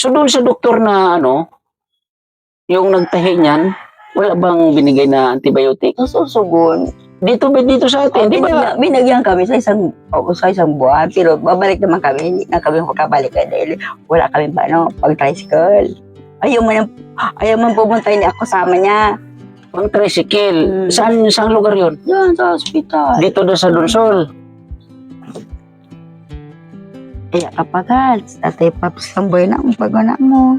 So doon sa doktor na ano, yung nagtahi niyan, wala bang binigay na antibiotic? Nasusugon. Dito sa atin, di ba? Binagyan kami sa isang buwan, pero babalik naman kami, hindi na kami makabalik dahil wala kami pag-tricycle. Ayaw man pumunta, hindi ako kasama niya. Pang tricycle. Saan lugar yon? Yan, sa hospital. Dito na sa Donsol. Kaya kapagal, tatay Paps, samboy na ang pag-una mo.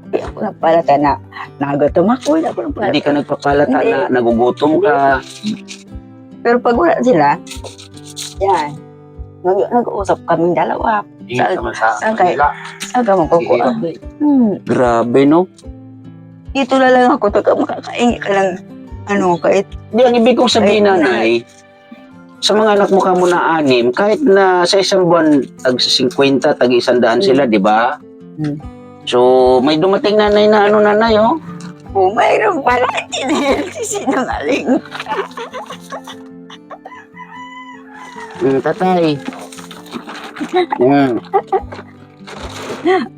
Kaya ako nagpalata na nagatom ako. Hindi ka nagpapalata na nagugutom ka. Pero pag wala sila, yan, nag-uusap kaming dalawa. Saan ka magkukuha? Grabe, no? Dito na lang ako, makakaingi ka lang, kahit... Di, ang ibig kong sabihin, nanay, sa mga anak mo ka mo na 6, kahit na sa isang buwan, tag-50, tag-100 sila, di ba? So, may dumating nanay na nanay, oh. Oh, mayroon pala, sinungaling. Tatay.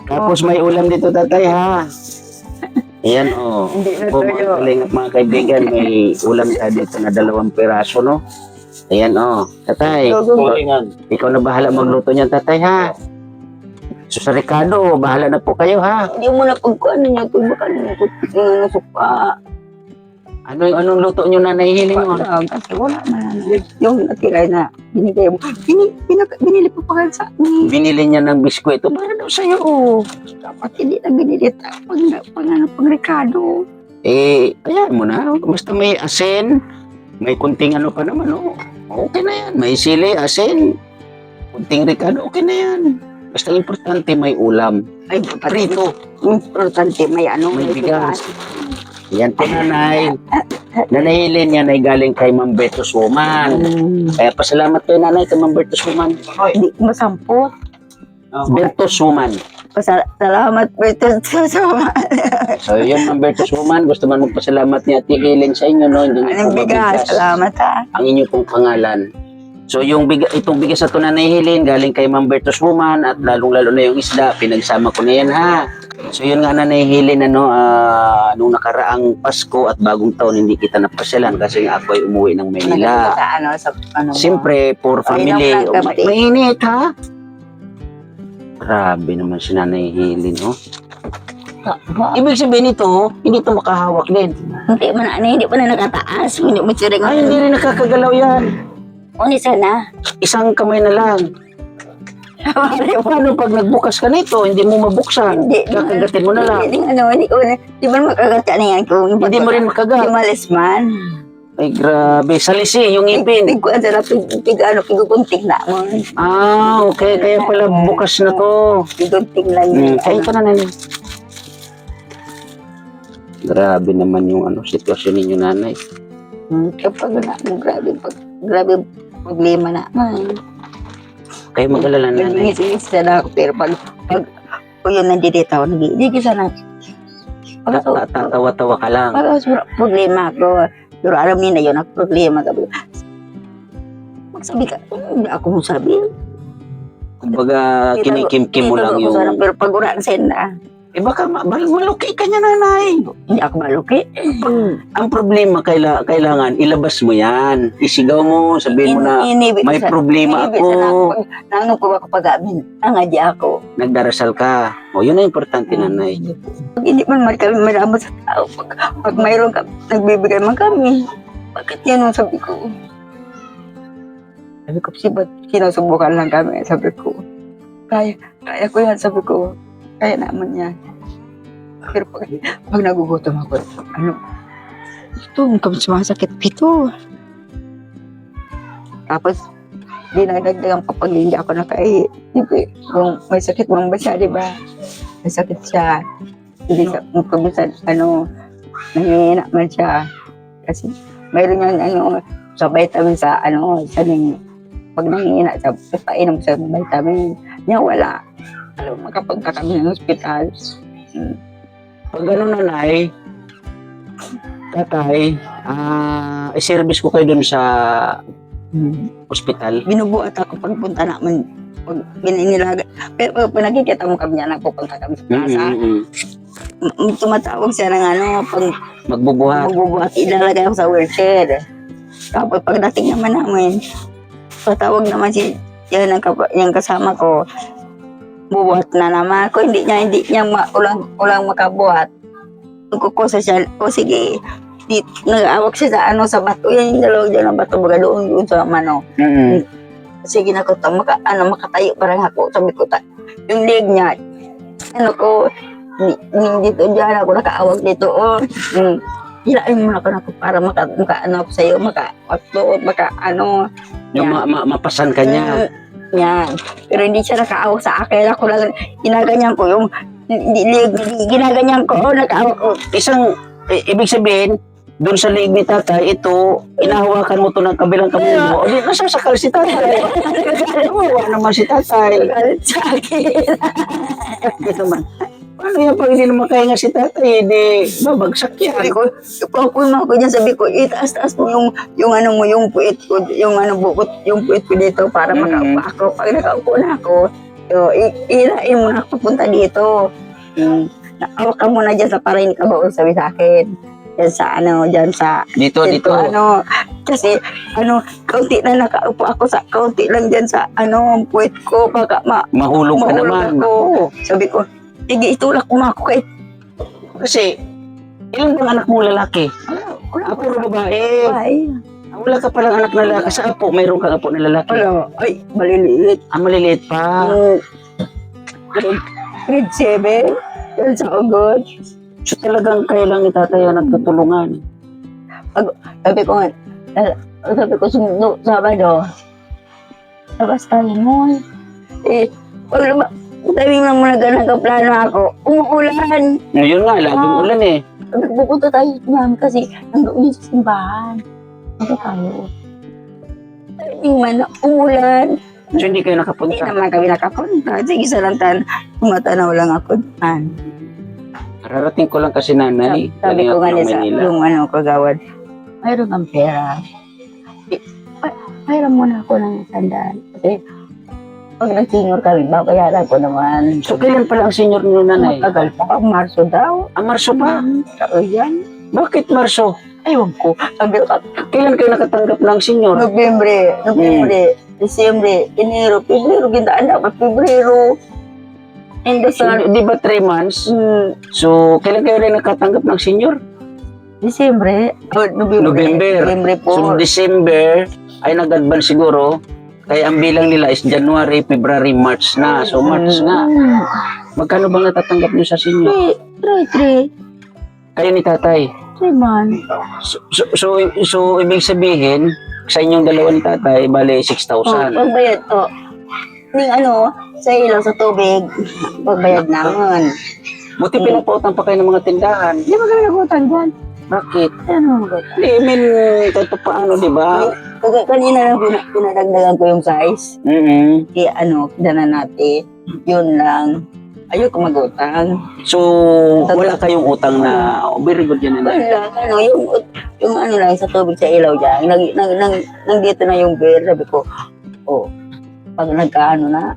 Tapos may ulam dito, tatay, ha? Ayan, oh. Hindi na Oh, mga kaibigan, may ulam tayo dito na 2 piraso, no? Ayan, oh. Tatay, ikaw na bahala magluto niyan, tatay, ha? So, sa Ricardo, bahala na po kayo, ha? Hindi mo na pagkuhan niya, baka na suka. Anong luto niyo na nahihiling mo? Kasi wala man. Yung natira na binigay mo. Binili pa pa sa akin. Binili niya ng biskwito para daw sa'yo. Dapat hindi na binili pang Ricardo. Ayan mo na. Basta may asin, may kunting pa naman, oh. Okay na yan. May sili, asin, kunting Ricardo, okay na yan. Basta importante may ulam. Ay, prito. Importante may may bigas. Yan po, nanay. Nanay Helen yan ay galing kay Ma'am Bertus Woman. Kaya pasalamat kayo, nanay, kay Ma'am Bertus Woman. Hindi masampo. Bertus Woman. Salamat, Bertus Woman. So, yun, Ma'am Bertus Woman. Gusto man magpasalamat ni Ate Helen sa inyo, no? Hindi Anong bigas? Salamat, ha. Ang inyo pong pangalan. So, itong bigas na ito, Nanay Helen, galing kay Ma'am Bertus Woman at lalong-lalo na yung isda, pinagsama ko na yan, ha. So, yun nga, Nanay Helen, nung nakaraang Pasko at bagong taon, hindi kita napasyalan kasi nga ako ay umuwi ng Maynila. Siyempre, for family. Mainit, ha? Grabe naman si Nanay Helen, no? Ibig sabihin nito, hindi ito makahawak din. Hindi pa na nakataas. Hindi mo siring. Ay, hindi rin nakakagalaw yan. Uni sana. Isang kamay na lang. Paano pag nagbukas ka nito, hindi mo mabuksan? Kakagatin mo na lang. Hindi mo makagata na yan kung Hindi mo rin makagat. Hindi malis man. Ay, grabe. Salisi, yung ipin. Pigugunting na mo. Okay. Kaya pala bukas na to. Pigugunting lang yun. Ay, ito na, nanay. Grabe naman yung sitwasyon ninyo, nanay. Kapag grabe problema na. Kayo mag-alala, nanay. Nangis-ngis na ako, pero pag yun nandito ako, nagigigis na. Tatawa-tawa ka lang. Pag problema ako, pero alam niya na yun, ang problema ka. Magsabi ka, hindi ako masabi. Kumbaga, kinikim-kim mo lang yung... Pero pag uransin na. Baka maluki ka niya, nanay. Hindi ako maluki. Ang problema, kailangan ilabas mo yan. Isigaw mo, sabihin mo na, may problema ako. Nangong po ako pag-amin. Nangadya ako. Nagdarasal ka. Yun na importante, nanay. Pag hindi man kami maramot sa tao, pag mayroon kami, nagbibigay man kami. Bakit yan ang sabi ko? Sabi ko, sinusubukan lang kami. Sabi ko, kaya ko yan. Sabi ko, kaya naman yan. Pero pag nagugutom ako, ito, mukhang sumasakit ito. Tapos, dinagdagan pa pag hindi ako nakaihit. Kung may sakit mong basa, di ba? May sakit siya. Hindi sa, kung nangihina man siya. Kasi, mayroon yan, sa vitamin sa, pag nangihina siya, painom sa vitamin. Niya wala. Makapagka kami ng hospital. Pag nanay, tatay, i-service ko kayo dun sa Ospital? Binubuhat ako pagpunta namin. Pag bininilaga. Pero pag nakikita mo kami niya, nagpupunta kami sa plaza. Tumatawag siya ng pag Magbubuhat. magbubuhat, ilalagay ako sa wheelchair. Tapos pagdating naman namin, patawag naman yung kasama ko, bubuhat na naman. Kung hindi niya ulang makabuhat, kukusa siya, o sige, nag-awak siya sa bato, yan yung dalawang dyan ng bato, baga doon sa mano. Sige na ko, makatayo parang ako, sabi ko, yung leg niya, dito dyan ako, nakaawag dito, hilain mo na ako para maka-ano ako sa'yo, Yung mapasan ka niya. yan. Pero hindi siya nakaawag sa akin, ako lang, ginaganyan ko yung, ginaganyan ko, nakaawag ko. Ibig sabihin, doon sa liig ni tatay, ito, inahawakan mo to ng kabilang kamay mo. O di, nasasakal si tatay. Nawawa naman si tatay. Sa akin. Hindi naman. Paano yan pag hindi naman kaya nga si tatay, di babagsak Sabi yan. ko, ipapulma ko dyan, sabi ko, itaas-taas mo yung puwit ko, yung puwit ko dito para makaupo ako. Pag nakaupo na ako, ilain mo na ako papunta dito. Awak ka muna dyan sa para hindi ka baon, sabi sa akin. Dyan sa, Dito. kasi, kaunti na nakaupo ako kaunti lang dyan sa, puwit ko, baka Mahulog ka naman. ako. Sabi ko, sige, itulak mo ako kay Kasi, ilan bang anak mong lalaki? Puro babae. Ay, Wala ka palang anak na lalaki. Sa apo, mayroon kang apo na lalaki. ay, maliliit. Maliliit pa. Grade 7, yan sa Ugod. So talagang kayo lang ni tatay ang nagtutulungan. Sabi ko, Sabado, labas tayo mo. Sabi mo muna nagkaplano ako, umuulan. Ngayon nga, laging ulan eh. Nagpupunta tayo ma'am kasi nandoon yung sa simbahan. Ano tayo? Sabi man, umulan. So hindi kayo Hindi nakapunta. naman kami nakapunta. Sige, sa lantan, tumatanaw lang ako. Kararating ko lang kasi nanay. Sabi ko nga Galing ako ng sa Manila. yung kagawad, mayroon kang pera. Mayroon muna ako ng sandal. Kasi pag nag-senior kami, babayaran ko naman. So kailan pala ang senior niyo nanay? Matagal pa, Marso daw. Marso pa? Saan yan? Bakit Marso? Ewan ko. Sabi ko, Kailan kayo nakatanggap ng senior? Nobyembre, Disyembre, Enero, Pebrero, gindaan na pa, Pebrero. And sa Di ba 3 months? So kailan kayo rin nakatanggap ng senior? Disyembre, November. November po. So December ay nag-advance siguro. Kaya ang bilang nila is January, February, March na. So March nga. Magkano bang natatanggap niyo sa senior? 3 Kayo ni tatay. months. So ibig sabihin, sa inyong dalawa ni tatay, bale 6,000. Pagbayad to. Ning sa ilaw sa tubig, pagbayad naman. Buti pinapautang pa kayo ng mga tindahan. Di ba kami nagutang dyan? Bakit? Ano ba? I mean, kahit pa paano, di ba? Kanina lang pinadagdagan ko yung size. Kaya kidana natin. Yun lang. Ayoko magutang. So, wala kayong utang na, very good yan. Wala, yung lang sa tubig sa ilaw dyan. Nandito na yung bill. Sabi ko, pag na,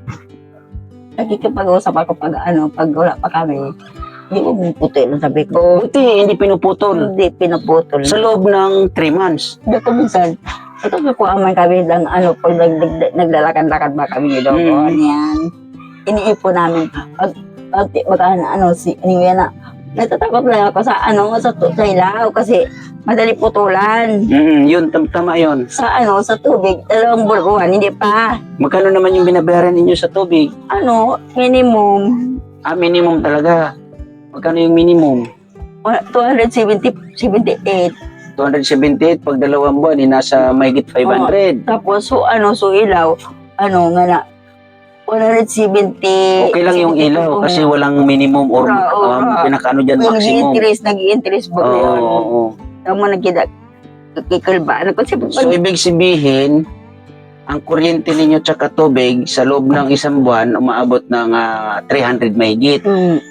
nakikipag-usap ako pag wala pa kami. Hindi ko puputol, sabi ko. Buti, hindi pinuputol. Hindi pinuputol. Sa loob ng 3 months. Dito minsan, ito ko aman kami ng pag naglalakad-lakad ba kami doon. Yan. Iniipon namin. Pag natatakot lang ako sa sa ilaw kasi madali putulan. Yun, tama yun. Sa tubig, 2 buwan, hindi pa. Magkano naman yung binabayaran ninyo sa tubig? Minimum. Minimum talaga. Magkano yung minimum? 278. 278 pag 2 buwan, nasa mahigit 500. Tapos, ilaw, nga na, 170. Okay lang yung ilaw kasi walang minimum or pinakaano dyan maximum. Nag-i-interest ba yun? Oo. Tama nagkikalba. So, ibig sabihin, ang kuryente ninyo tsaka tubig sa loob ng 1 buwan, umaabot ng 300 mahigit.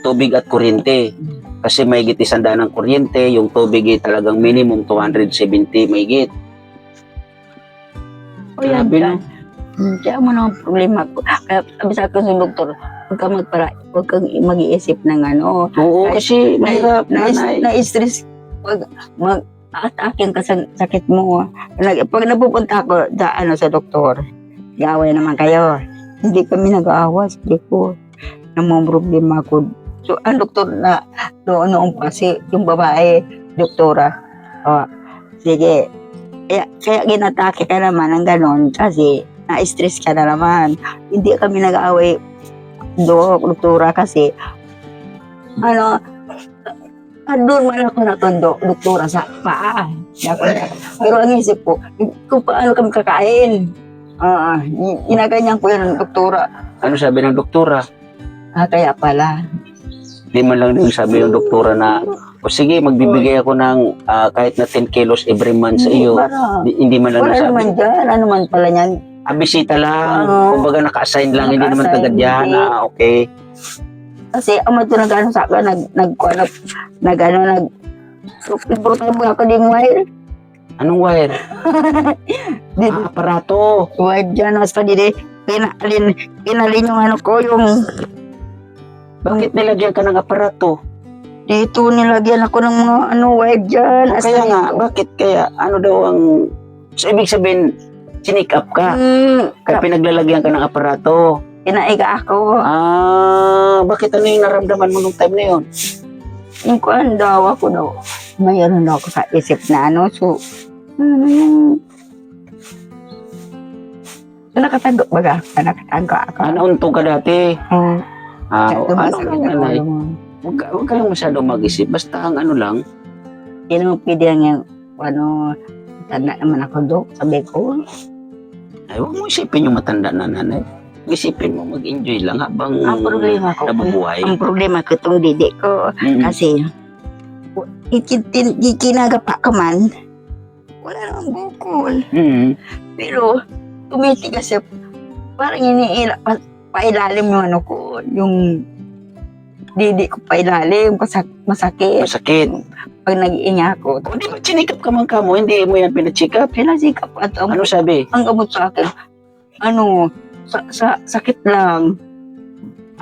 Tubig at kuryente. Kasi mahigit 100 ng kuryente, yung tubig ay talagang minimum 270 mahigit. yan. Grabe, no? Kaya mo naman problema ko. Kaya sabi sa akin sa doktor, huwag kang mag-iisip ng ano. Oo, kasi mahirap, nanay. Na-stress. Mag-atake ka sa sakit mo. Pag napupunta ako sa doktor, gaway naman kayo. Hindi kami nag-aawa, sabi ko. Namang problema ko. So, ang doktor na noon pa, yung babae, doktora, sige, kaya ginatake ka naman ng ganon kasi na-stress ka na naman. Hindi kami nag-aaway doktora kasi doon man ako natundo, doktora sa paa. Pero ang isip ko, kung paano kami kakain. Ginaganyan ko yan ng doktora. Ano sabi ng doktora? Kaya pala. Di man lang din sabi ng doktora na, o sige, magbibigay ako ng kahit na 10 kilos every month sa iyo. Hindi man lang Wala sabi. naman dyan. Ano man pala yan? Bisita lang. Kumbaga naka-assign lang, hindi naman Naka-assign, tagad yan. hindi. Okay. Kasi ama to nag-ano sa akin, nag-imbrutan mo ako din wire. Anong wire? Aparato. Wire dyan, mas pa din kinalin yung ano ko, yung Bakit nilagyan ka ng aparato? dito nilagyan ako ng mga wire dyan. O kaya nga, bakit kaya? Ano daw ang... So, ibig sabihin, sinik up ka. Kaya pinaglalagyan ka ng aparato. Kinaiga ako. Bakit ano yung naramdaman mo nung time na yun? Yung kuhan daw ako daw. Mayroon daw ako sa isip na so, nakatago baga? Nakatago ako. Nauntong ka dati. Ano Masakit lang, nanay? ako. Huwag ka lang masyadong mag-isip. Basta ang ano lang, Hindi naman pwede lang yung, tanda naman ako, Dok. Sabi ko, ay huwag mo isipin yung matanda na nanay. Isipin mo, mag-enjoy lang habang ang problema ko, nabubuhay. ang problema ko itong didi ko, kasi, ikinagapa ka man, wala namang bukol. Pero, tumitigas siya, parang pailalim yung ano ko, yung didi ko pailalim, masakit. Masakit. Pag nag-iinga ako, O di ba chinikap ka man ka mo? Hindi mo yan pinachikap? pinasikap at Ano sabi? ang gamot sa akin, sakit lang.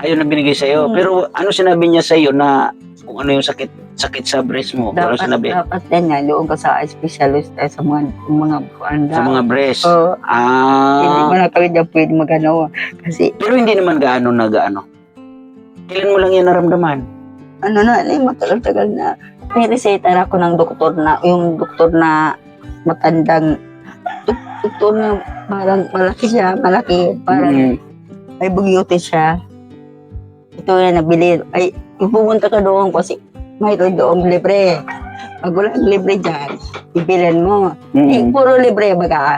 Ayaw na binigay sa'yo. Pero ano sinabi niya sa'yo na kung ano yung sakit sa breast mo? Ano sinabi? Dapat yan doon ka sa specialist sa mga buanda. Sa mga breast? Hindi mo na kami dyan pwede magano. Kasi, Pero hindi naman gaano na gaano. Kailan mo lang yan naramdaman? matagal-tagal na. May reseta na ako ng doktor na, yung doktor na matandang, doktor na parang malaki, parang may bugyuti siya. Ito na nabili. Ay, pumunta ka doon kasi may doon libre. Pag walang libre dyan, ibilin mo. Puro libre baga.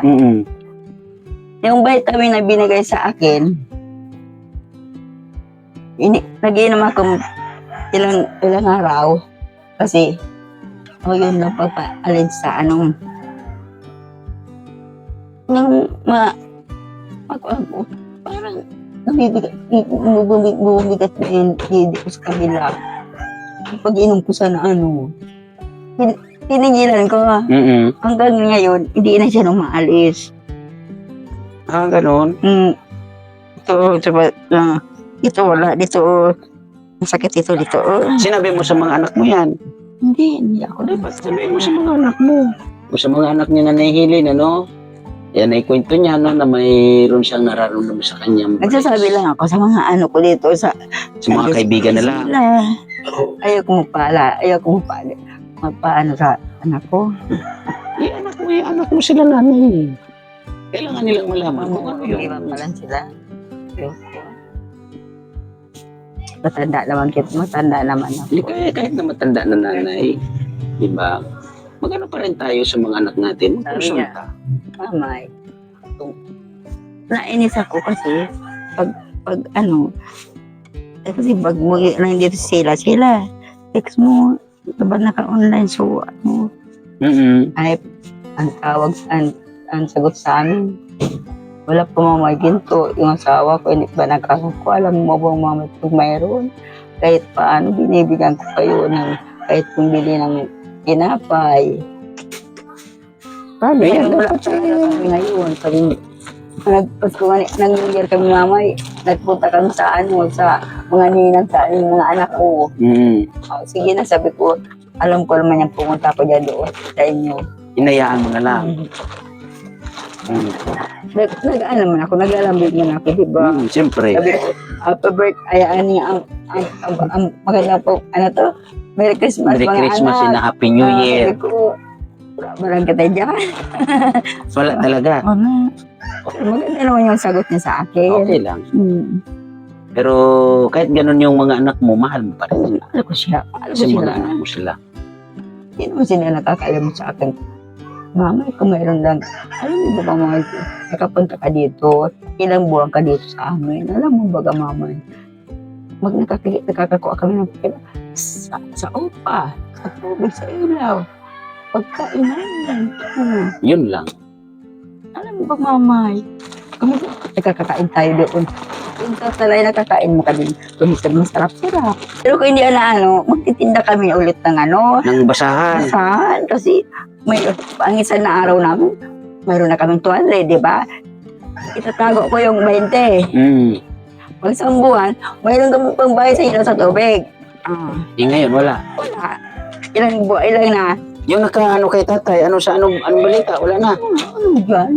Yung vitamin na binigay sa akin, nag-inom ako ilang araw. Kasi, yun lang pagpaalin sa parang bumigat na yun, hindi ko sa kabila. Pag-inom ko sana tinigilan ko. Hanggang ngayon, hindi na siya umaalis. Ganon. Ito wala, dito masakit ito dito. Sinabi mo sa mga anak mo yan? Hindi ako. Dapat sabihin mo sa mga anak mo. O sa mga anak niya na nahihilin, yan ay kwento niya, na mayroon siyang nararamdaman sa kanyang breast. Nagsasabi lang ako sa mga ko dito, sa mga kaibigan na lang. Ayaw ko magpaano sa anak ko. Anak mo sila nanay. Kailangan nilang malaman kung ano yung... Iba pa lang sila. Matanda naman ako. Hindi kahit na matanda na nanay, di ba? Magano pa rin tayo sa mga anak natin. Sabi niya, Mamay, nainis ako kasi kasi pag nandito sila, text mo, diba naka-online, so ay, ang tawag, ang sagot sa amin, wala pa mamay ginto, yung asawa ko, hindi ba alam mo ba mamay kung mayroon, kahit paano, binibigyan ko kayo ng, kahit bumili ng tinapay. Paano yan? Wala talaga kami ngayon, Pasko nga, nag-year kami mama, nagpunta kami sa mga ninang sa mga anak ko. Oh, sige na, sabi ko, alam ko naman yung pumunta ko dyan doon sa inyo. Inayaan mo na lang. Nag-ano man ako, naglalambig man ako, di ba? Siyempre. Sabi ko, happy birthday, ayaan niya ang maganda po, ano to? Merry Christmas, Merry mga Christmas anak. and Happy New Year. Sabi ko, walang ka tayo dyan. Wala talaga. Maganda naman yung sagot niya sa akin. Okay lang. Hmm. Pero kahit ganun yung mga anak mo, mahal mo pa rin sila. Ano ko siya? Ano ko Kasi sila? mga anak mo sila. Hindi naman sila nakakaalam sa akin. Mama, kung mayroon lang, alam mo ba mama, nakapunta ka dito, ilang buwan ka dito sa amin, alam mo ba mama, nakakakuha kami ng pera sa upa, sa tubig, sa ilaw, pagkain namin. Yun lang. Alam mo ba mama, kami nakakakain tayo doon. Yung tatalay nakakain mo kami, masarap-sarap. Pero kung hindi magtitinda kami ulit ng Nang basahan. saan? Kasi ang isang na araw namin, mayroon na kaming 200, di ba? Itatago ko yung 20. Pag isang buwan, mayroon kami pang bayad sa ilaw sa tubig. Ngayon, wala. Wala. Ilang buwan, ilang na. Yung nakaano kay tatay, anong balita? Wala na. Ano dyan?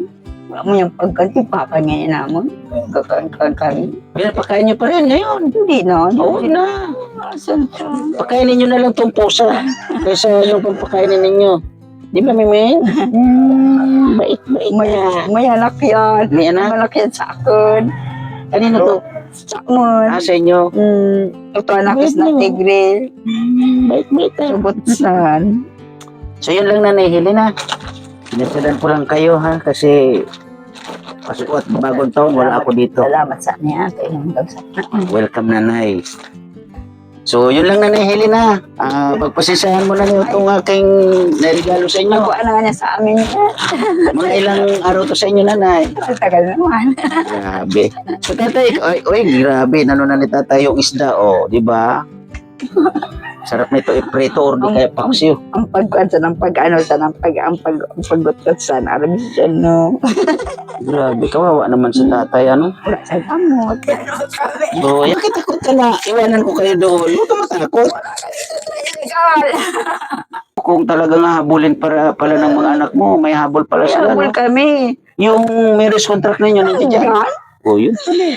Wala mo yung pagkanti, papangayin naman. Kakain. Pinapakain niyo pa rin ngayon. Hindi na. Oo na. Asan ka? Pakainin niyo na lang tong pusa. Kaysa yung pampakainin ninyo. Di ba, Mimin? Bait-bait na. May anak yan. May anak? May anak yan sa akin. Kanino to? Sa akin. Sa inyo? Ito anak is na tigre. Bait-bait na. Subotsan. So yun lang Nanay Helena. Pinasadan ko lang kayo ha kasi Pasko at bagong taon wala ako dito. Salamat sa niya. Kaya nang dagsakit. Welcome Nanay. So yun lang Nanay Helena. Pagpasisahan mo na niyo itong aking naregalo sa inyo. Nakuha na nga niya sa amin. Mga ilang araw to sa inyo Nanay. Ang tagal naman. Grabe. So tatay, oy grabe. Nano na ni tatay yung isda di ba? Sarap nito iprito or di kaya paksiw. Ang pagkuhan sa ng paggutot sa narabisyon, no? Grabe, kawawa naman si tatay, ano? Wala sa gamot. So, bakit takot ka na? Iwanan ko kayo doon. Huwag ka matakot. Kung talagang habulin pala ng mga anak mo, may habol pala sila, Habol no? kami. Yung marriage contract ninyo, nandiyan dyan. Yan. O, yun pala.